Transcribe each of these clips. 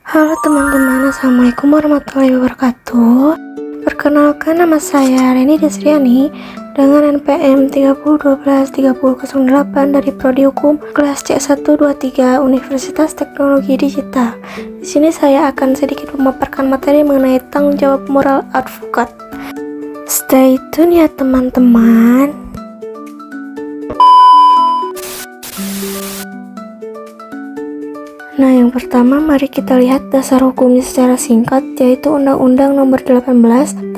Halo teman-teman, Assalamualaikum warahmatullahi wabarakatuh. Perkenalkan, nama saya Reni Desriani dengan NPM 30123008 dari Prodi Hukum kelas C123 Universitas Teknologi Digital. Di sini saya akan sedikit memaparkan materi mengenai tanggung jawab moral advokat. Stay tune ya teman-teman. Nah, yang pertama mari kita lihat dasar hukumnya secara singkat, yaitu Undang-Undang Nomor 18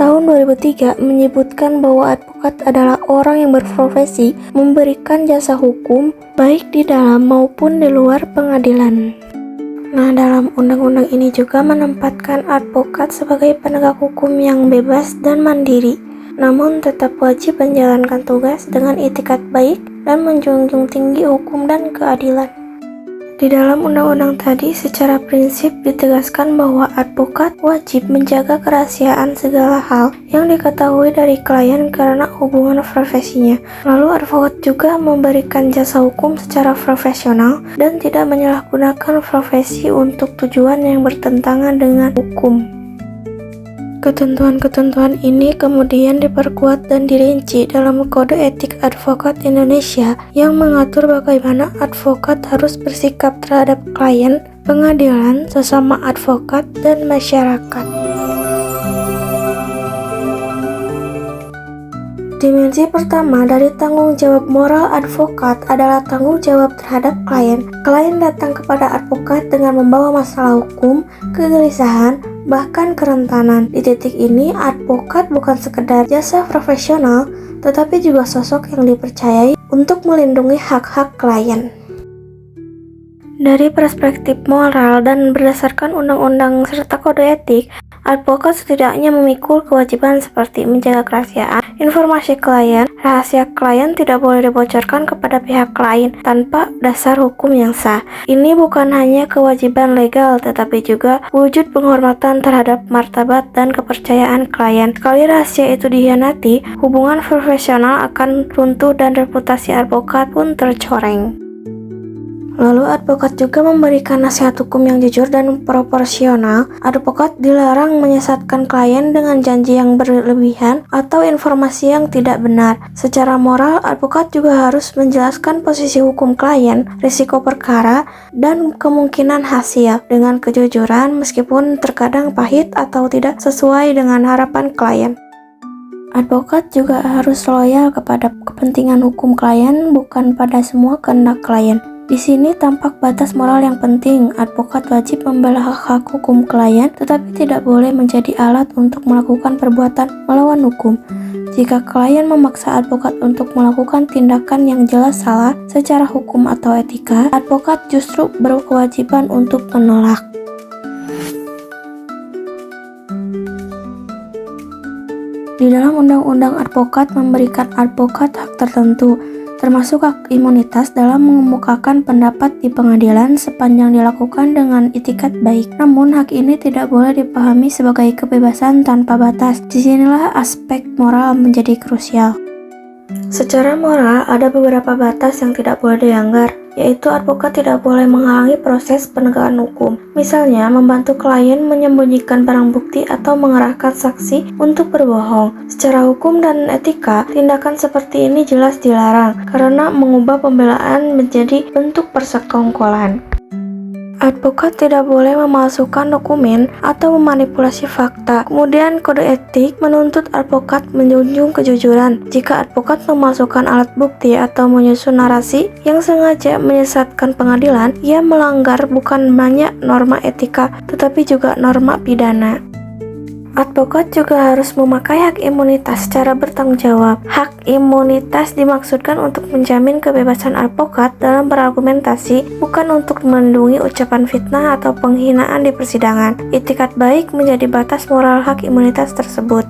Tahun 2003 menyebutkan bahwa advokat adalah orang yang berprofesi memberikan jasa hukum baik di dalam maupun di luar pengadilan. Nah, dalam undang-undang ini juga menempatkan advokat sebagai penegak hukum yang bebas dan mandiri, namun tetap wajib menjalankan tugas dengan itikat baik dan menjunjung tinggi hukum dan keadilan. Di dalam undang-undang tadi secara prinsip ditegaskan bahwa advokat wajib menjaga kerahasiaan segala hal yang diketahui dari klien karena hubungan profesinya. Lalu advokat juga memberikan jasa hukum secara profesional dan tidak menyalahgunakan profesi untuk tujuan yang bertentangan dengan hukum. Ketentuan-ketentuan ini kemudian diperkuat dan dirinci dalam Kode Etik Advokat Indonesia yang mengatur bagaimana advokat harus bersikap terhadap klien, pengadilan, sesama advokat, dan masyarakat. Dimensi pertama dari tanggung jawab moral advokat adalah tanggung jawab terhadap klien. Klien datang kepada advokat dengan membawa masalah hukum, kegelisahan, bahkan kerentanan. Di titik ini, advokat bukan sekedar jasa profesional, tetapi juga sosok yang dipercayai untuk melindungi hak-hak klien. Dari perspektif moral dan berdasarkan undang-undang serta kode etik, advokat setidaknya memikul kewajiban seperti menjaga kerahasiaan informasi klien. Rahasia klien tidak boleh dibocorkan kepada pihak lain tanpa dasar hukum yang sah. Ini bukan hanya kewajiban legal, tetapi juga wujud penghormatan terhadap martabat dan kepercayaan klien. Sekali rahasia itu dikhianati, hubungan profesional akan runtuh dan reputasi advokat pun tercoreng. Lalu advokat juga memberikan nasihat hukum yang jujur dan proporsional. Advokat dilarang menyesatkan klien dengan janji yang berlebihan atau informasi yang tidak benar. Secara moral, advokat juga harus menjelaskan posisi hukum klien, risiko perkara, dan kemungkinan hasil dengan kejujuran meskipun terkadang pahit atau tidak sesuai dengan harapan klien. Advokat juga harus loyal kepada kepentingan hukum klien, bukan pada semua kehendak klien. Di sini tampak batas moral yang penting. Advokat wajib membela hak-hak hukum klien, tetapi tidak boleh menjadi alat untuk melakukan perbuatan melawan hukum. Jika klien memaksa advokat untuk melakukan tindakan yang jelas salah secara hukum atau etika, advokat justru berkewajiban untuk menolak. Di dalam undang-undang advokat memberikan advokat hak tertentu, termasuk hak imunitas dalam mengemukakan pendapat di pengadilan sepanjang dilakukan dengan itikat baik. Namun hak ini tidak boleh dipahami sebagai kebebasan tanpa batas. Disinilah aspek moral menjadi krusial. Secara moral, ada beberapa batas yang tidak boleh dilanggar, yaitu advokat tidak boleh menghalangi proses penegakan hukum. Misalnya, membantu klien menyembunyikan barang bukti atau mengerahkan saksi untuk berbohong. Secara hukum dan etika, tindakan seperti ini jelas dilarang karena mengubah pembelaan menjadi bentuk persekongkolan. Advokat tidak boleh memalsukan dokumen atau memanipulasi fakta. Kemudian kode etik menuntut advokat menjunjung kejujuran. Jika advokat memalsukan alat bukti atau menyusun narasi yang sengaja menyesatkan pengadilan, ia melanggar bukan hanya norma etika, tetapi juga norma pidana. Advokat juga harus memakai hak imunitas secara bertanggung jawab. Hak imunitas dimaksudkan untuk menjamin kebebasan advokat dalam berargumentasi, bukan untuk melindungi ucapan fitnah atau penghinaan di persidangan. Itikat baik menjadi batas moral hak imunitas tersebut.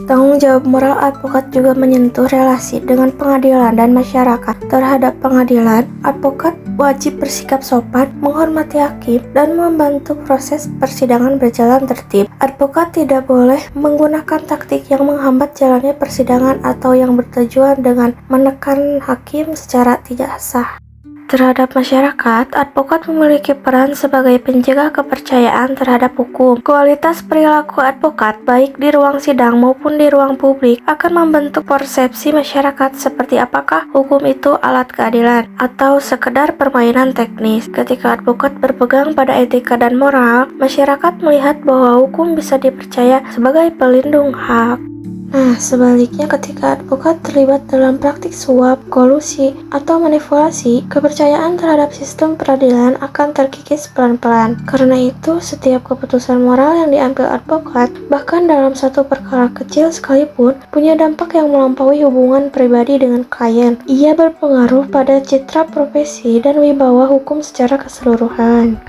Tanggung jawab moral advokat juga menyentuh relasi dengan pengadilan dan masyarakat. Terhadap pengadilan, advokat wajib bersikap sopan, menghormati hakim, dan membantu proses persidangan berjalan tertib. Advokat tidak boleh menggunakan taktik yang menghambat jalannya persidangan atau yang bertujuan dengan menekan hakim secara tidak sah. Terhadap masyarakat, advokat memiliki peran sebagai penjaga kepercayaan terhadap hukum. Kualitas perilaku advokat, baik di ruang sidang maupun di ruang publik, akan membentuk persepsi masyarakat seperti apakah hukum itu alat keadilan atau sekedar permainan teknis. Ketika advokat berpegang pada etika dan moral, masyarakat melihat bahwa hukum bisa dipercaya sebagai pelindung hak. Nah, sebaliknya ketika advokat terlibat dalam praktik suap, kolusi, atau manipulasi, kepercayaan terhadap sistem peradilan akan terkikis pelan-pelan. Karena itu, setiap keputusan moral yang diambil advokat, bahkan dalam satu perkara kecil sekalipun, punya dampak yang melampaui hubungan pribadi dengan klien. Ia berpengaruh pada citra profesi dan wibawa hukum secara keseluruhan.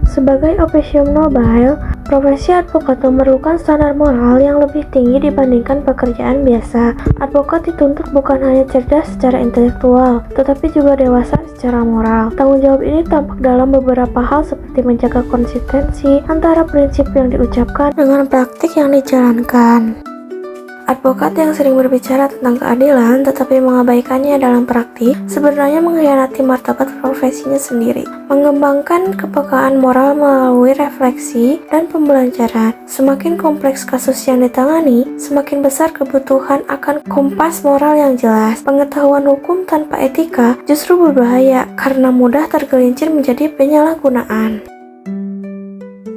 Sebagai officium nobile, profesi advokat memerlukan standar moral yang lebih tinggi dibandingkan pekerjaan biasa. Advokat dituntut bukan hanya cerdas secara intelektual, tetapi juga dewasa secara moral. Tanggung jawab ini tampak dalam beberapa hal seperti menjaga konsistensi antara prinsip yang diucapkan dengan praktik yang dijalankan. Advokat yang sering berbicara tentang keadilan tetapi mengabaikannya dalam praktik sebenarnya mengkhianati martabat profesinya sendiri. Mengembangkan kepekaan moral melalui refleksi dan pembelajaran. Semakin kompleks kasus yang ditangani, semakin besar kebutuhan akan kompas moral yang jelas. Pengetahuan hukum tanpa etika justru berbahaya karena mudah tergelincir menjadi penyalahgunaan.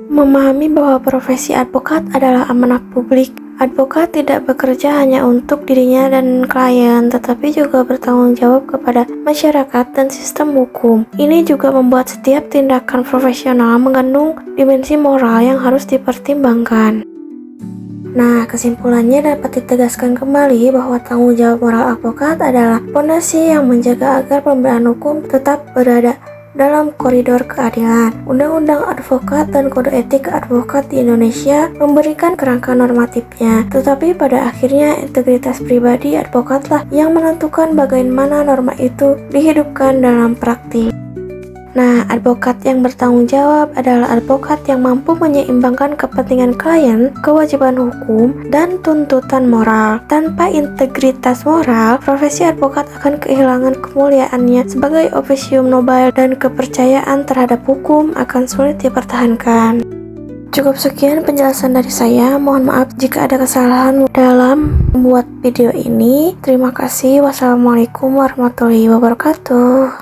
Memahami bahwa profesi advokat adalah amanah publik. Advokat tidak bekerja hanya untuk dirinya dan klien, tetapi juga bertanggung jawab kepada masyarakat dan sistem hukum. Ini juga membuat setiap tindakan profesional mengandung dimensi moral yang harus dipertimbangkan. Nah, kesimpulannya dapat ditegaskan kembali bahwa tanggung jawab moral advokat adalah fondasi yang menjaga agar pemberian hukum tetap berada dalam koridor keadilan. Undang-undang advokat dan kode etik advokat di Indonesia memberikan kerangka normatifnya, tetapi pada akhirnya integritas pribadi advokatlah yang menentukan bagaimana norma itu dihidupkan dalam praktik. Nah, advokat yang bertanggung jawab adalah advokat yang mampu menyeimbangkan kepentingan klien, kewajiban hukum, dan tuntutan moral. Tanpa integritas moral, profesi advokat akan kehilangan kemuliaannya sebagai officium nobile dan kepercayaan terhadap hukum akan sulit dipertahankan. Cukup sekian penjelasan dari saya. Mohon maaf jika ada kesalahan dalam membuat video ini. Terima kasih. Wassalamualaikum warahmatullahi wabarakatuh.